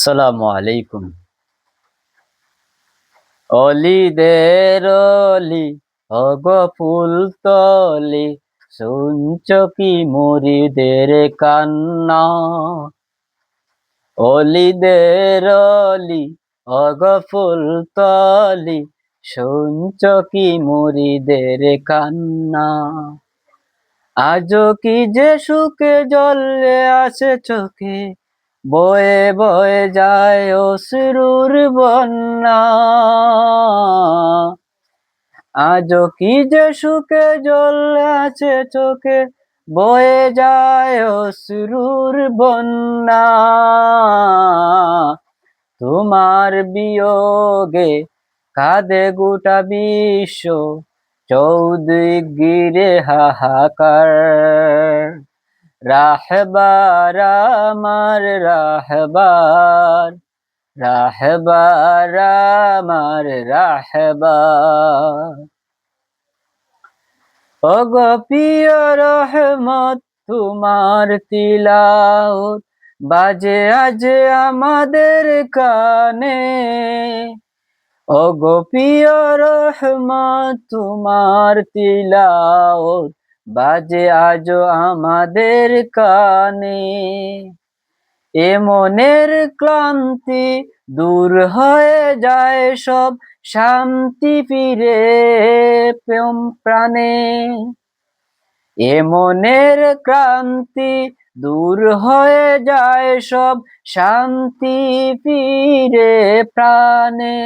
আসসালামু আলাইকুম। অলিদের অলি ওগো ফুলতলি, শুনছ কি মুরিদের কান্না? অলিদের অলি ওগো ফুলতলি, শুনছ কি মুরিদের কান্না? আজও কি যে সুখে জ্বলে আসে চোখে, বয়ে বয়ে যায় অশ্রুর বন্যা। আজও কি যে সুখে জ্বলে আছে চোখে, বয়ে যায় অশ্রুর বন্যা। তোমার বিয়োগে কাঁদে গোটা বিশ্ব, চৌদিক গিরে হাহাকার। রাহবার আমার রাহবার, রাহবার আমার রাহবার। ওগো প্রিয় রহমত, তোমার তিলাওয়াত বাজে আজ আমাদের কানে। ওগো প্রিয় রহমত, তোমার তিলাওয়াত বাজে আজ আমাদের কানে। এ মনের ক্লান্তি দূর হয়ে যায় সব, শান্তি ফিরে প্রেম প্রাণে। এ মনের ক্লান্তি দূর হয়ে যায় সব, শান্তি ফিরে প্রাণে।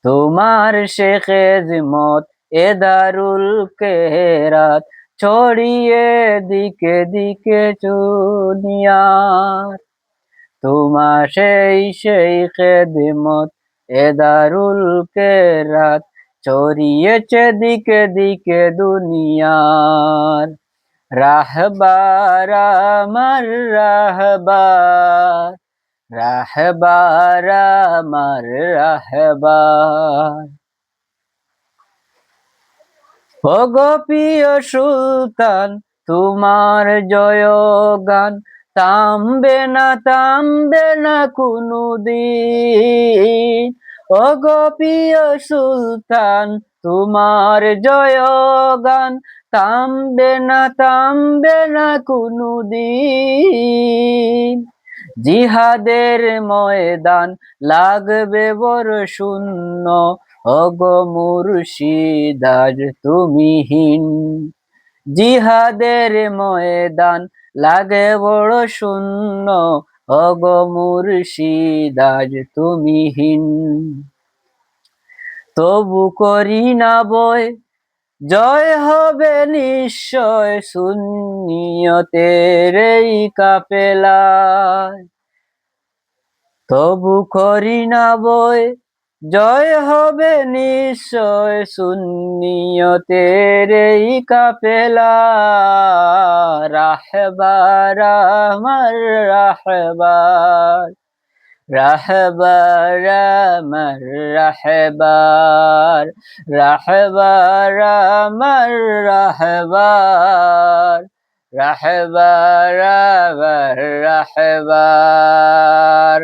তোমার শেখিদমত এ দারুল কেরাত ছড়িয়ে দিকে দিকে দুনিয়ার। তোমার সেই খেদমত এ দারুল কেরাত ছড়িয়েছে দিকে দিকে দুনিয়ার। রাহবার আমার রাহবার, রাহবার আমার রাহবার। ওগো প্রিয় সুলতান, তোমার জয়গান থামবে না কোনদিন। ওগো প্রিয় সুলতান, তোমার জয়গান থামবে না কোনদিন। জিহাদের ময়দান লাগবে বড় শূন্য, ওগো মুর্শিদ আজ তুমিহীন। জিহাদের ময়দান লাগে বড় শূন্য, ওগো মুর্শিদ আজ তুমিহীন। তবু করি না বয়, জয় হবে নিশ্চয় সুন্নিয়তের এই কাফেলায়। তবু করি না বয়, জয় হবে নিশ্চয় সুন্নিয়তের এই কাফেলা। রাহবার আমার রাহবার, রাহবার আমার রাহবার, রাহবার আমার রাহবার, রাহবার আমার রাহবার।